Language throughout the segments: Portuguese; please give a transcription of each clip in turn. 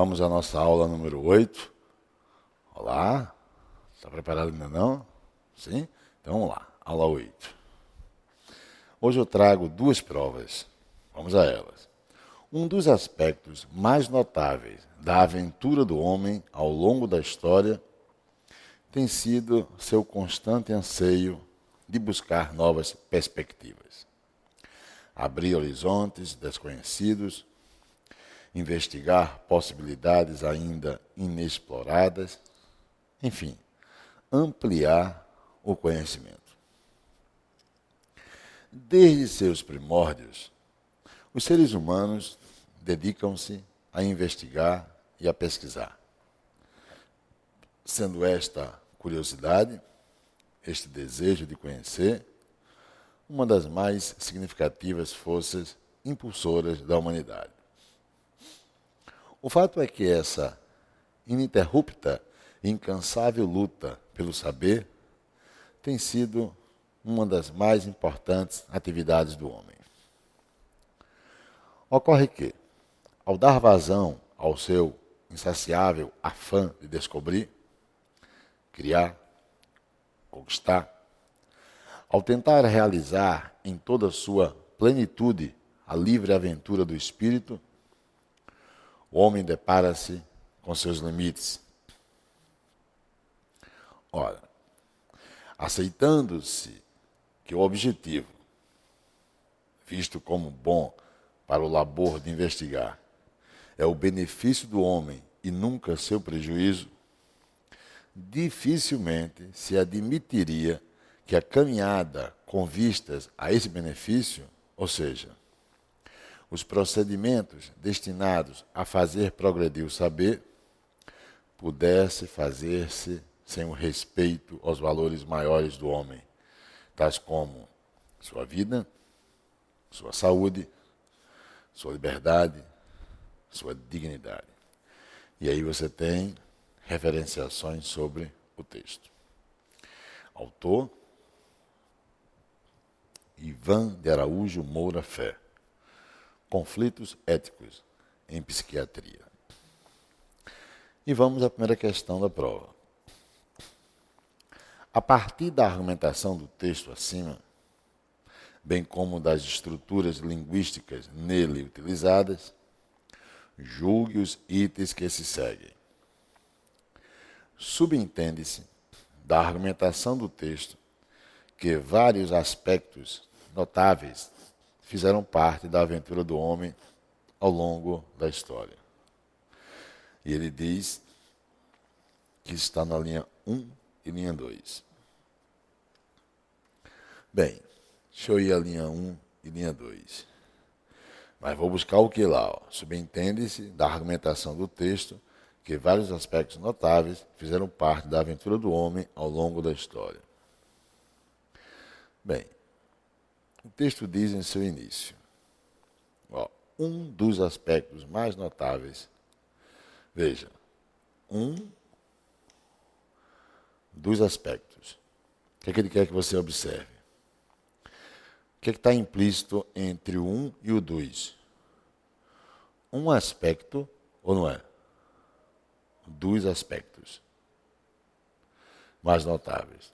Vamos à nossa aula número 8. Olá, está preparado ainda não? Sim? Então vamos lá, aula 8. Hoje eu trago duas provas. Vamos a elas. Um dos aspectos mais notáveis da aventura do homem ao longo da história tem sido seu constante anseio de buscar novas perspectivas, abrir horizontes desconhecidos, investigar possibilidades ainda inexploradas, enfim, ampliar o conhecimento. Desde seus primórdios, os seres humanos dedicam-se a investigar e a pesquisar, sendo esta curiosidade, este desejo de conhecer, uma das mais significativas forças impulsoras da humanidade. O fato é que essa ininterrupta e incansável luta pelo saber tem sido uma das mais importantes atividades do homem. Ocorre que, ao dar vazão ao seu insaciável afã de descobrir, criar, conquistar, ao tentar realizar em toda a sua plenitude a livre aventura do espírito, o homem depara-se com seus limites. Ora, aceitando-se que o objetivo, visto como bom para o labor de investigar, é o benefício do homem e nunca seu prejuízo, dificilmente se admitiria que a caminhada com vistas a esse benefício, ou seja, os procedimentos destinados a fazer progredir o saber, pudesse fazer-se sem o respeito aos valores maiores do homem, tais como sua vida, sua saúde, sua liberdade, sua dignidade. E aí você tem referenciações sobre o texto. Autor, Ivan de Araújo Moura Fé. Conflitos éticos em psiquiatria. E vamos à primeira questão da prova. A partir da argumentação do texto acima, bem como das estruturas linguísticas nele utilizadas, julgue os itens que se seguem. Subentende-se da argumentação do texto que vários aspectos notáveis fizeram parte da aventura do homem ao longo da história. E ele diz que está na linha 1 e linha 2. Bem, deixa eu ir à linha 1 e linha 2. Mas vou buscar o que lá? Subentende-se da argumentação do texto que vários aspectos notáveis fizeram parte da aventura do homem ao longo da história. Bem, o texto diz em seu início, um dos aspectos mais notáveis, veja, um dos aspectos. O que é que ele quer que você observe? O que é que está implícito entre o 1 e o 2? Um aspecto, ou não é? Dois aspectos mais notáveis.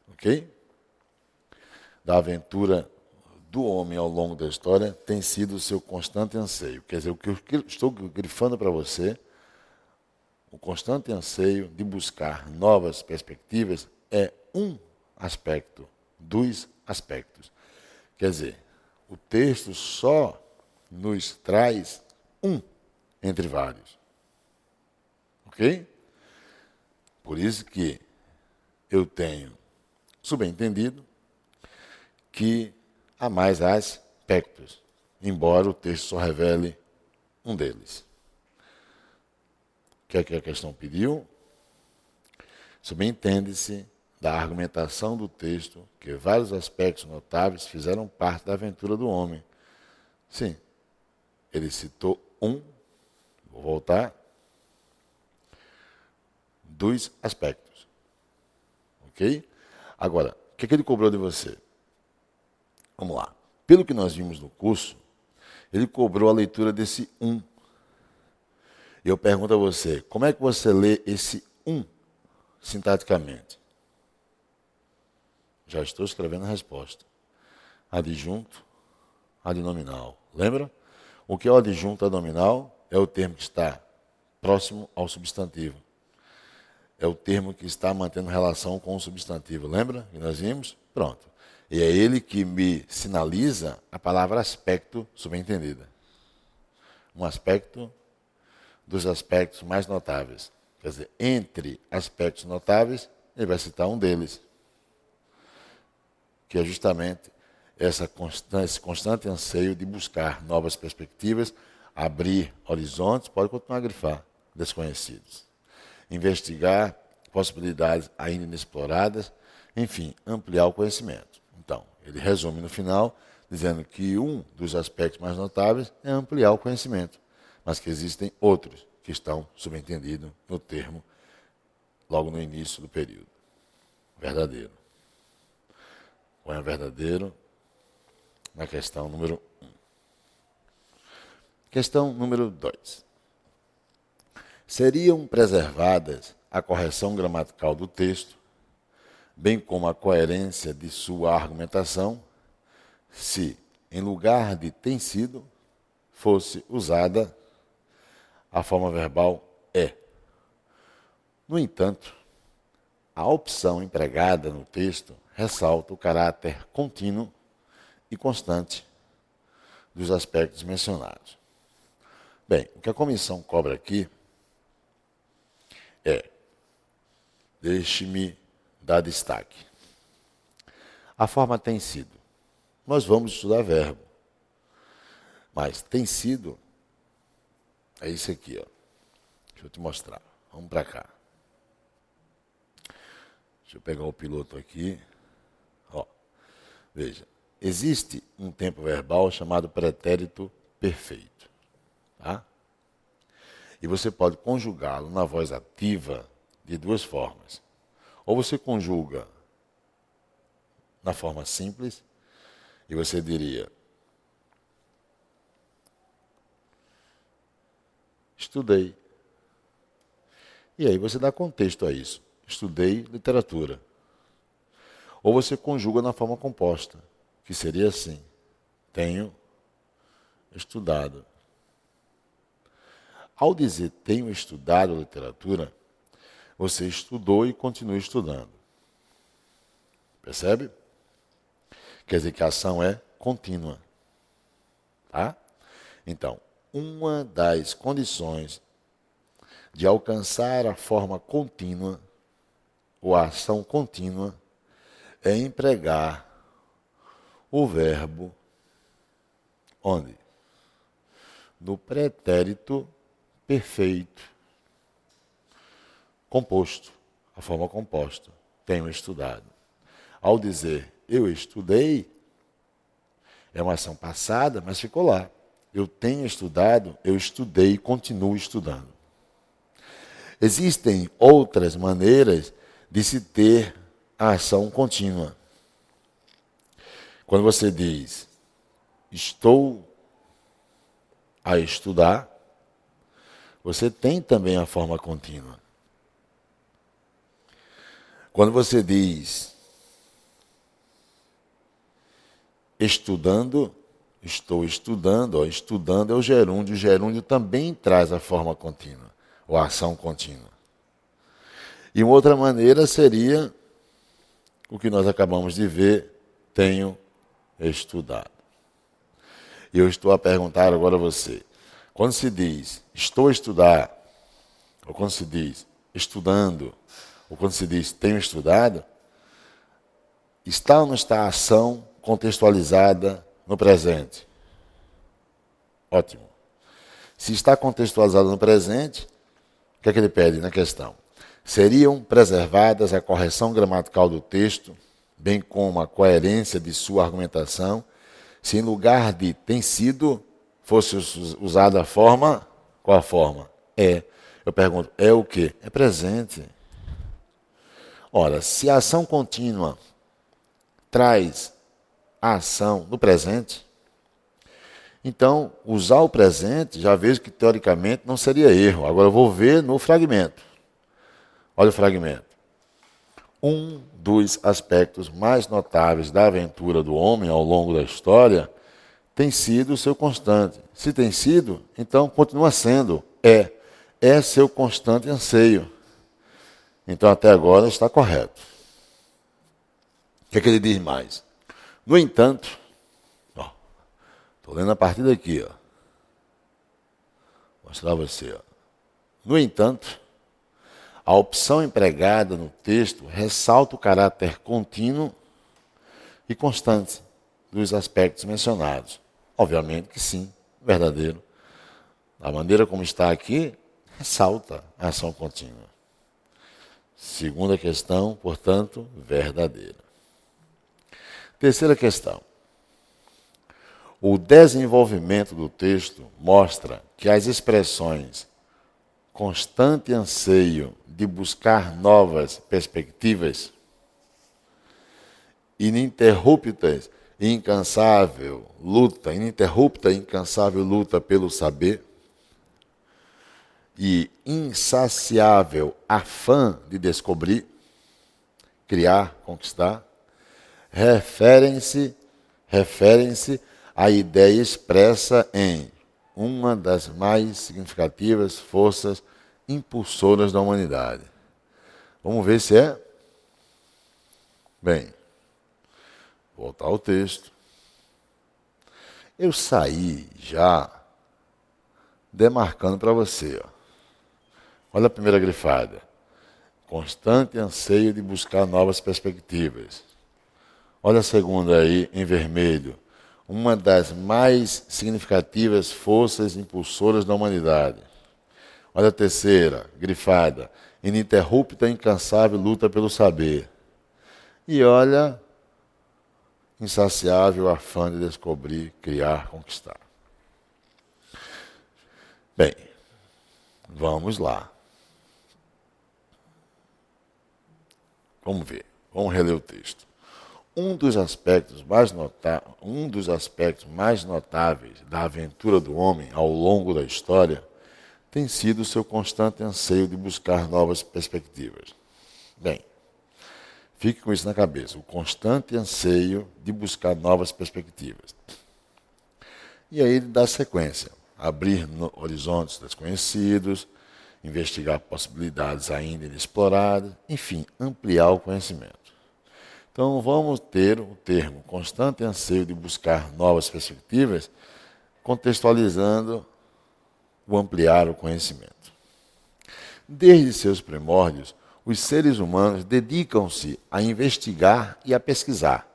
Ok? Da aventura do homem ao longo da história tem sido o seu constante anseio. Quer dizer, o que eu estou grifando para você, o constante anseio de buscar novas perspectivas é um aspecto, dois aspectos. Quer dizer, o texto só nos traz um entre vários. Ok? Por isso que eu tenho subentendido que há mais aspectos, embora o texto só revele um deles. O que é que a questão pediu? Subentende-se da argumentação do texto que vários aspectos notáveis fizeram parte da aventura do homem. Sim, ele citou um, vou voltar, dois aspectos. Ok? Agora, o que ele cobrou de você? Vamos lá. Pelo que nós vimos no curso, ele cobrou a leitura desse um. Eu pergunto a você, como é que você lê esse sintaticamente? Já estou escrevendo a resposta. Adjunto, adnominal. Lembra? O que é o adjunto adnominal? É o termo que está próximo ao substantivo. É o termo que está mantendo relação com o substantivo. Lembra que nós vimos? Pronto. E é ele que me sinaliza a palavra aspecto subentendida. Um aspecto dos aspectos mais notáveis. Quer dizer, entre aspectos notáveis, ele vai citar um deles, que é justamente esse constante anseio de buscar novas perspectivas, abrir horizontes, pode continuar a grifar, desconhecidos. Investigar possibilidades ainda inexploradas, enfim, ampliar o conhecimento. Então, ele resume no final, dizendo que um dos aspectos mais notáveis é ampliar o conhecimento, mas que existem outros que estão subentendidos no termo logo no início do período. Verdadeiro. Põe o verdadeiro na questão número 1. Questão número 2. Seriam preservadas a correção gramatical do texto, bem como a coerência de sua argumentação, se, em lugar de tem sido, fosse usada a forma verbal é. No entanto, a opção empregada no texto ressalta o caráter contínuo e constante dos aspectos mencionados. Bem, o que a comissão cobra aqui é, deixe-me dar destaque. A forma tem sido. Nós vamos estudar verbo, mas tem sido é isso aqui, ó. Deixa eu te mostrar. Vamos para cá. Deixa eu pegar o piloto aqui. Ó, veja, existe um tempo verbal chamado pretérito perfeito. Tá? E você pode conjugá-lo na voz ativa de duas formas. Ou você conjuga na forma simples, e você diria: estudei. E aí você dá contexto a isso. Estudei literatura. Ou você conjuga na forma composta, que seria assim: tenho estudado. Ao dizer tenho estudado literatura, você estudou e continua estudando. Percebe? Quer dizer que a ação é contínua. Tá? Então, uma das condições de alcançar a forma contínua, ou a ação contínua, é empregar o verbo onde? No pretérito perfeito, composto, a forma composta. Tenho estudado. Ao dizer eu estudei, é uma ação passada, mas ficou lá. Eu tenho estudado, eu estudei e continuo estudando. Existem outras maneiras de se ter a ação contínua. Quando você diz, estou a estudar, você tem também a forma contínua. Quando você diz, estudando, estou estudando, ó, estudando é o gerúndio também traz a forma contínua, ou a ação contínua. E uma outra maneira seria o que nós acabamos de ver, tenho estudado. E eu estou a perguntar agora a você, quando se diz estou a estudar, ou quando se diz estudando, ou quando se diz tenho estudado, está ou não está a ação contextualizada no presente? Ótimo. Se está contextualizada no presente, o que é que ele pede na questão? Seriam preservadas a correção gramatical do texto, bem como a coerência de sua argumentação, se em lugar de tem sido, fosse usada a forma, qual a forma? É. Eu pergunto, é o quê? É presente. Ora, se a ação contínua traz a ação no presente, Então, usar o presente, já vejo que teoricamente não seria erro. Agora eu vou ver no fragmento. Olha o fragmento. Um dos aspectos mais notáveis da aventura do homem ao longo da história tem sido o seu constante. Se tem sido, então continua sendo. É seu constante anseio. Então até agora está correto. O que é que ele diz mais? No entanto, estou lendo a partir daqui, ó. Vou mostrar a você. Ó. No entanto, a opção empregada no texto ressalta o caráter contínuo e constante dos aspectos mencionados. Obviamente que sim, verdadeiro. Da maneira como está aqui, ressalta a ação contínua. Segunda questão, portanto, verdadeira. Terceira questão. O desenvolvimento do texto mostra que as expressões constante anseio de buscar novas perspectivas, ininterrupta e incansável luta pelo saber e insaciável afã de descobrir, criar, conquistar, referem-se à ideia expressa em uma das mais significativas forças impulsoras da humanidade. Vamos ver se é? Bem, voltar ao texto. Eu saí já demarcando para você. Ó. Olha a primeira grifada. Constante anseio de buscar novas perspectivas. Olha a segunda aí, em vermelho. Uma das mais significativas forças impulsoras da humanidade. Olha a terceira, grifada. Ininterrupta e incansável luta pelo saber. E olha, insaciável afã de descobrir, criar, conquistar. Bem, vamos lá. Vamos ver, vamos reler o texto. Um dos aspectos mais notáveis da aventura do homem ao longo da história tem sido o seu constante anseio de buscar novas perspectivas. Bem, fique com isso na cabeça, o constante anseio de buscar novas perspectivas. E aí ele dá sequência, abrir horizontes desconhecidos, investigar possibilidades ainda inexploradas, enfim, ampliar o conhecimento. Então vamos ter o termo constante anseio de buscar novas perspectivas, contextualizando o ampliar o conhecimento. Desde seus primórdios, os seres humanos dedicam-se a investigar e a pesquisar,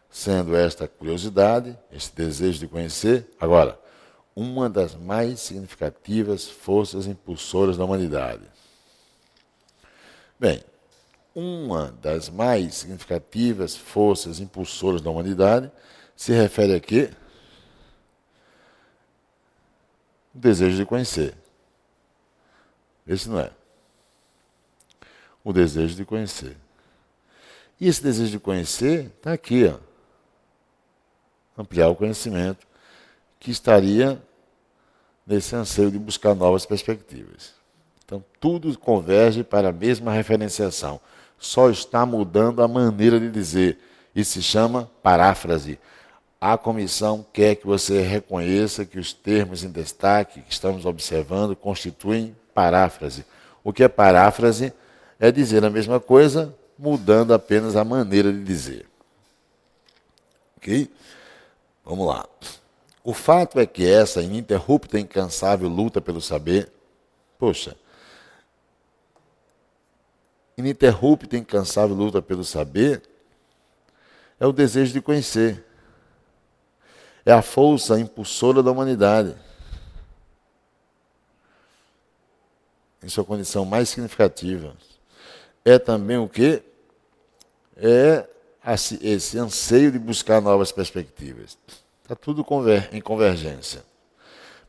sendo esta curiosidade, esse desejo de conhecer, agora, uma das mais significativas forças impulsoras da humanidade. Bem, uma das mais significativas forças impulsoras da humanidade se refere a quê? O desejo de conhecer. Esse não é. O desejo de conhecer. E esse desejo de conhecer está aqui, ó. Ampliar o conhecimento, que estaria nesse anseio de buscar novas perspectivas. Então, tudo converge para a mesma referenciação. Só está mudando a maneira de dizer. Isso se chama paráfrase. A comissão quer que você reconheça que os termos em destaque que estamos observando constituem paráfrase. O que é paráfrase? É dizer a mesma coisa, mudando apenas a maneira de dizer. Ok? Vamos lá. O fato é que essa ininterrupta e incansável luta pelo saber, ininterrupta e incansável luta pelo saber é o desejo de conhecer. É a força impulsora da humanidade. Em sua condição mais significativa. É também o quê? É esse anseio de buscar novas perspectivas. Está tudo em convergência.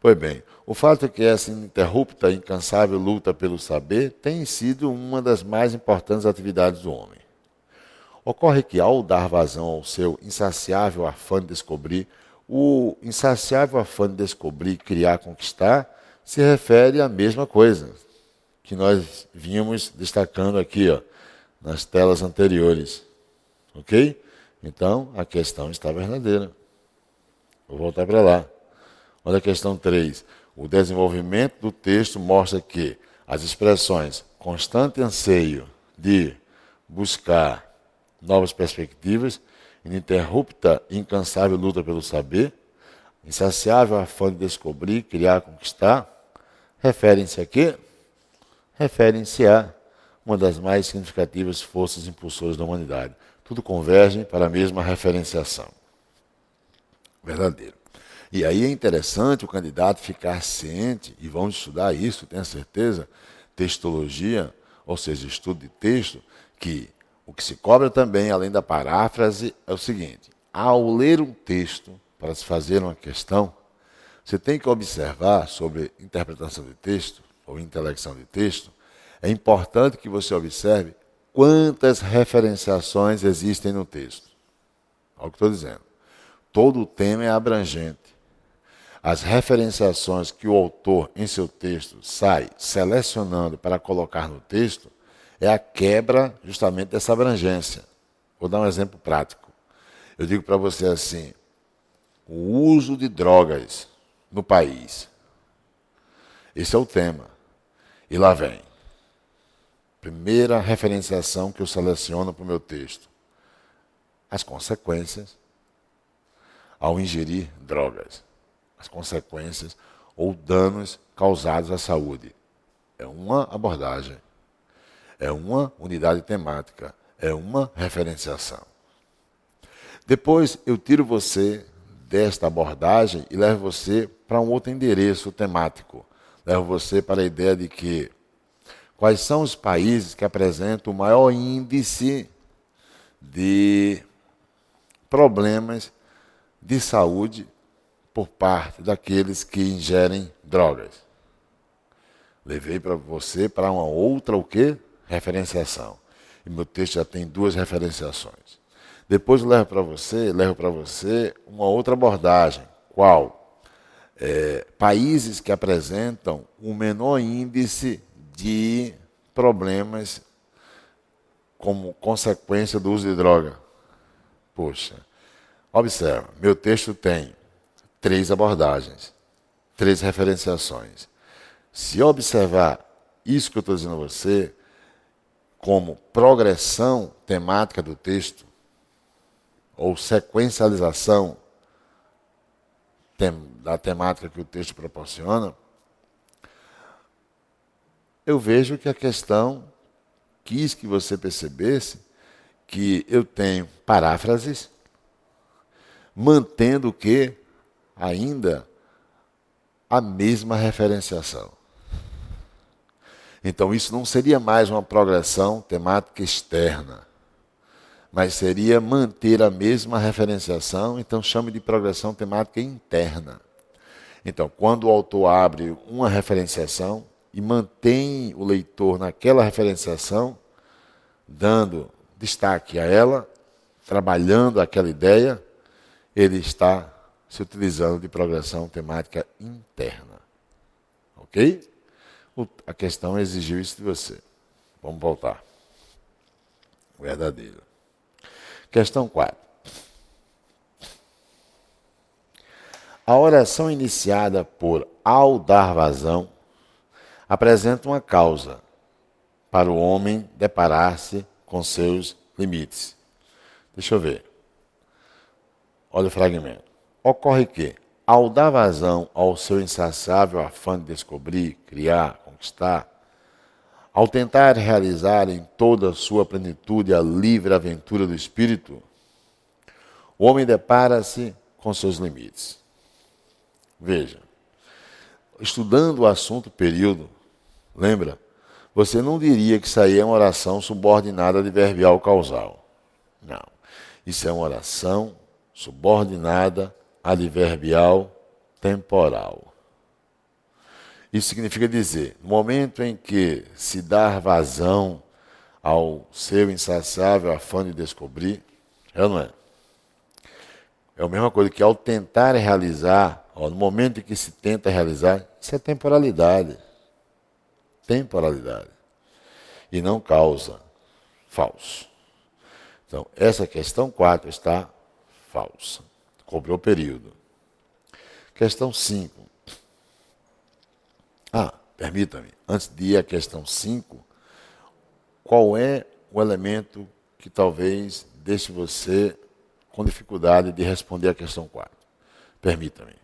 Pois bem, o fato é que essa ininterrupta e incansável luta pelo saber tem sido uma das mais importantes atividades do homem. Ocorre que, ao dar vazão ao seu insaciável afã de descobrir, O insaciável afã de descobrir, criar, conquistar, se refere à mesma coisa que nós vínhamos destacando aqui, ó, nas telas anteriores. Ok? Então, a questão está verdadeira. Vou voltar para lá. Olha a questão 3. O desenvolvimento do texto mostra que as expressões constante anseio de buscar novas perspectivas, ininterrupta e incansável luta pelo saber, insaciável afã de descobrir, criar, conquistar, referem-se a quê? Referem-se a uma das mais significativas forças impulsoras da humanidade. Tudo converge para a mesma referenciação. Verdadeiro. E aí é interessante o candidato ficar ciente, e vamos estudar isso, tenho certeza, textologia, ou seja, estudo de texto, que o que se cobra também, além da paráfrase, é o seguinte: ao ler um texto, para se fazer uma questão, você tem que observar sobre interpretação de texto, ou intelecção de texto, é importante que você observe quantas referenciações existem no texto. Olha o que estou dizendo. Todo o tema é abrangente. As referenciações que o autor, em seu texto, sai selecionando para colocar no texto é a quebra justamente dessa abrangência. Vou dar um exemplo prático. Eu digo para você assim: o uso de drogas no país. Esse é o tema. E lá vem. Primeira referenciação que eu seleciono para o meu texto. As consequências ao ingerir drogas. As consequências ou danos causados à saúde. É uma abordagem. É uma unidade temática. É uma referenciação. Depois eu tiro você desta abordagem e levo você para um outro endereço temático. Levo você para a ideia de que quais são os países que apresentam o maior índice de problemas de saúde por parte daqueles que ingerem drogas. Levei para você para uma outra o quê? Referenciação. E meu texto já tem 2 referenciações. Depois eu levo para você uma outra abordagem. Qual? Países que apresentam o menor índice de problemas como consequência do uso de droga. Poxa, observa, meu texto tem 3 abordagens, 3 referenciações. Se observar isso que eu estou dizendo a você como progressão temática do texto, ou sequencialização da temática que o texto proporciona, eu vejo que a questão quis que você percebesse que eu tenho paráfrases, mantendo o que? Ainda a mesma referenciação. Então, isso não seria mais uma progressão temática externa, mas seria manter a mesma referenciação, então chame de progressão temática interna. Então, quando o autor abre uma referenciação e mantém o leitor naquela referenciação, dando destaque a ela, trabalhando aquela ideia, ele está se utilizando de progressão temática interna. Ok? A questão exigiu isso de você. Vamos voltar. Verdadeiro. Questão 4. A oração iniciada por ao dar vazão apresenta uma causa para o homem deparar-se com seus limites. Deixa eu ver. Olha o fragmento. Ocorre que, ao dar vazão ao seu insaciável afã de descobrir, criar, conquistar, ao tentar realizar em toda a sua plenitude a livre aventura do espírito, o homem depara-se com seus limites. Veja, estudando o assunto período, lembra? Você não diria que isso aí é uma oração subordinada de verbial causal. Não. Isso é uma oração subordinada adverbial temporal. Isso significa dizer, no momento em que se dar vazão ao seu insaciável afã de descobrir, é ou não é? É a mesma coisa que ao tentar realizar, no momento em que se tenta realizar, isso é temporalidade. Temporalidade. E não causa. Falso. Então, essa questão 4 está falsa. Cobrou período. Questão 5. Permita-me, antes de ir à questão 5, qual é o elemento que talvez deixe você com dificuldade de responder a questão 4? Permita-me.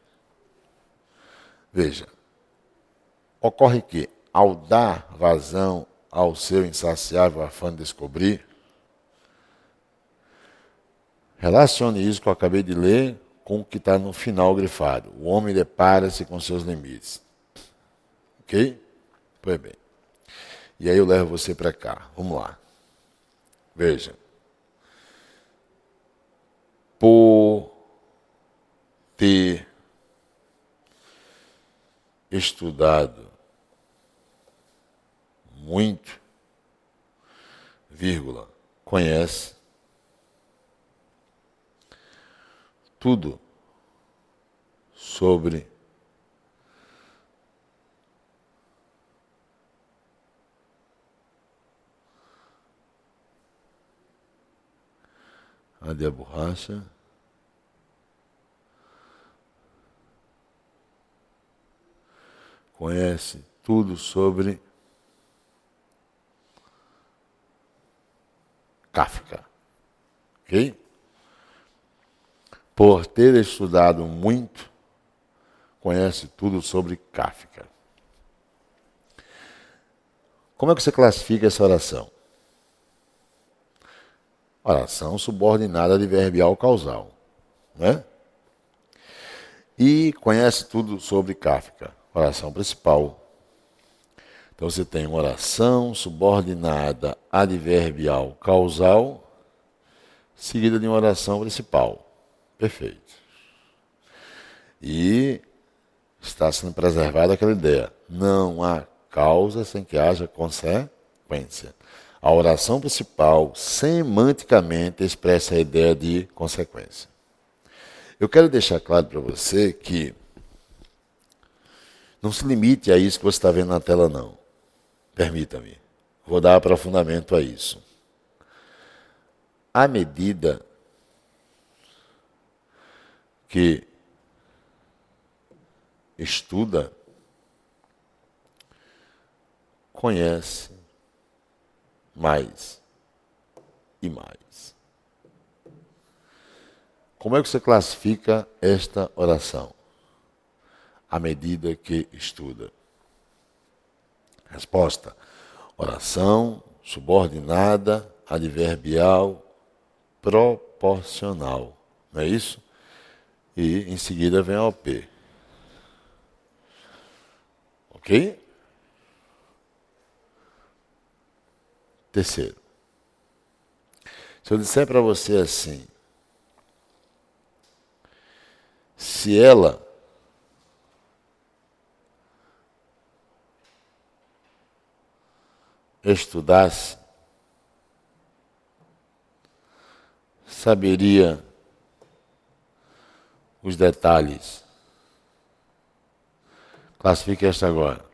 Veja, ocorre que, ao dar vazão ao seu insaciável afã de descobrir, relacione isso que eu acabei de ler com o que está no final grifado. O homem depara-se com seus limites. Ok? Pois bem. E aí eu levo você para cá. Vamos lá. Veja. Por ter estudado muito, vírgula, conhece tudo sobre a borracha, conhece tudo sobre Kafka. Ok? Por ter estudado muito, conhece tudo sobre Kafka. Como é que você classifica essa oração? Oração subordinada adverbial causal, né? E conhece tudo sobre Kafka, oração principal. Então você tem uma oração subordinada adverbial causal, seguida de uma oração principal. Perfeito. E está sendo preservada aquela ideia. Não há causa sem que haja consequência. A oração principal, semanticamente, expressa a ideia de consequência. Eu quero deixar claro para você que não se limite a isso que você está vendo na tela, não. Permita-me. Vou dar aprofundamento a isso. À medida que estuda, conhece mais e mais. Como é que você classifica esta oração? À medida que estuda. Resposta: oração subordinada adverbial proporcional. Não é isso? E em seguida vem a OP. Ok? Terceiro. Se eu disser para você assim, se ela estudasse, saberia os detalhes. Classifique esta agora.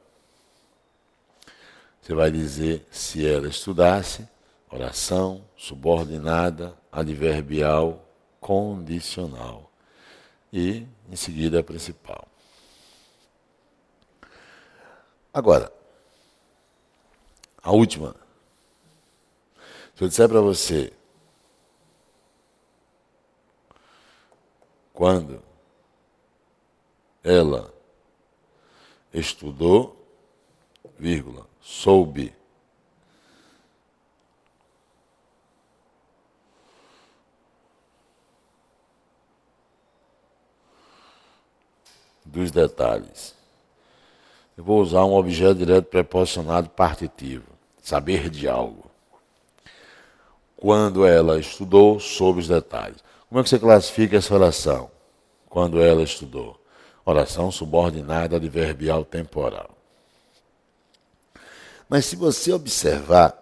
Você vai dizer, se ela estudasse, oração subordinada adverbial condicional. E, em seguida, a principal. Agora, a última. Se eu disser para você, quando ela estudou, vírgula, soube dos detalhes. Eu vou usar um objeto direto preposicionado partitivo, saber de algo. Quando ela estudou, soube os detalhes. Como é que você classifica essa oração? Quando ela estudou. Oração subordinada adverbial temporal. Mas se você observar,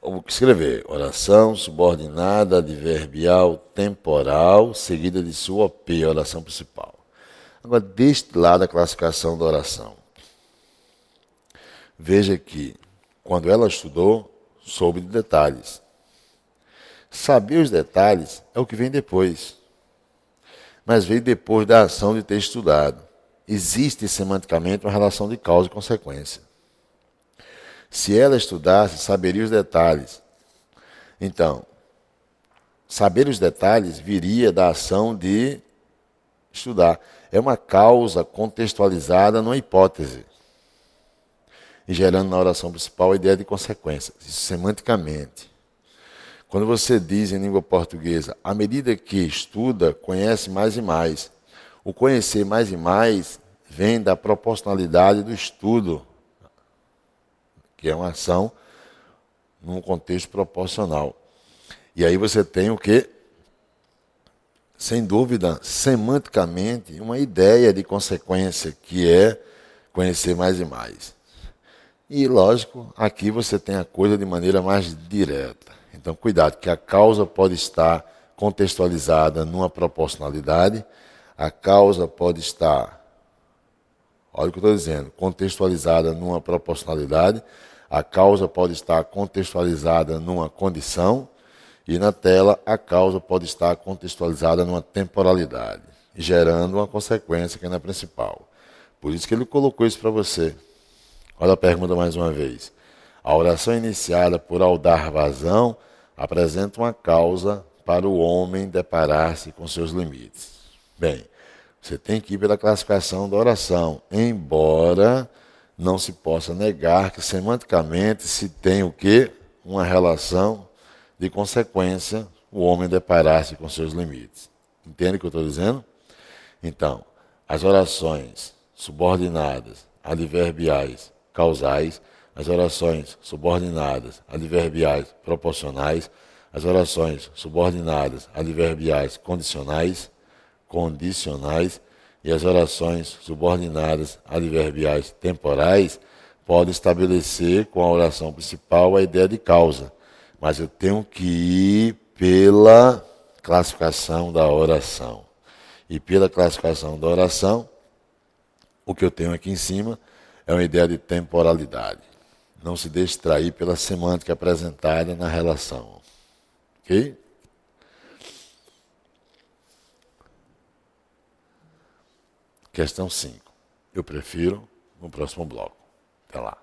Vou escrever oração subordinada, adverbial, temporal, seguida de sua OP, oração principal. Agora, deste lado a classificação da oração. Veja que, quando ela estudou, soube de detalhes. Saber os detalhes é o que vem depois. Mas veio depois da ação de ter estudado. Existe semanticamente uma relação de causa e consequência. Se ela estudasse, saberia os detalhes. Então, saber os detalhes viria da ação de estudar. É uma causa contextualizada numa hipótese. E gerando na oração principal a ideia de consequências. Isso semanticamente. Quando você diz em língua portuguesa, à medida que estuda, conhece mais e mais. O conhecer mais e mais vem da proporcionalidade do estudo, que é uma ação num contexto proporcional. E aí você tem o quê? Sem dúvida, semanticamente, uma ideia de consequência, que é conhecer mais e mais. E, lógico, aqui você tem a coisa de maneira mais direta. Então, cuidado, que a causa pode estar contextualizada numa proporcionalidade, a causa pode estar, olha o que eu estou dizendo, contextualizada numa proporcionalidade, a causa pode estar contextualizada numa condição, e na tela a causa pode estar contextualizada numa temporalidade, gerando uma consequência que é na principal. Por isso que ele colocou isso para você. Olha a pergunta mais uma vez. A oração iniciada por ao dar vazão apresenta uma causa para o homem deparar-se com seus limites. Bem, você tem que ir pela classificação da oração, embora não se possa negar que semanticamente se tem o quê? Uma relação de consequência, o homem deparar-se com seus limites. Entende o que eu estou dizendo? Então, as orações subordinadas, adverbiais, causais, as orações subordinadas, adverbiais, proporcionais, as orações subordinadas, adverbiais, condicionais e as orações subordinadas, adverbiais, temporais, podem estabelecer com a oração principal a ideia de causa. Mas eu tenho que ir pela classificação da oração. E pela classificação da oração, o que eu tenho aqui em cima é uma ideia de temporalidade. Não se deixe distrair pela semântica apresentada na relação. Ok? Questão 5. Eu prefiro no próximo bloco. Até lá.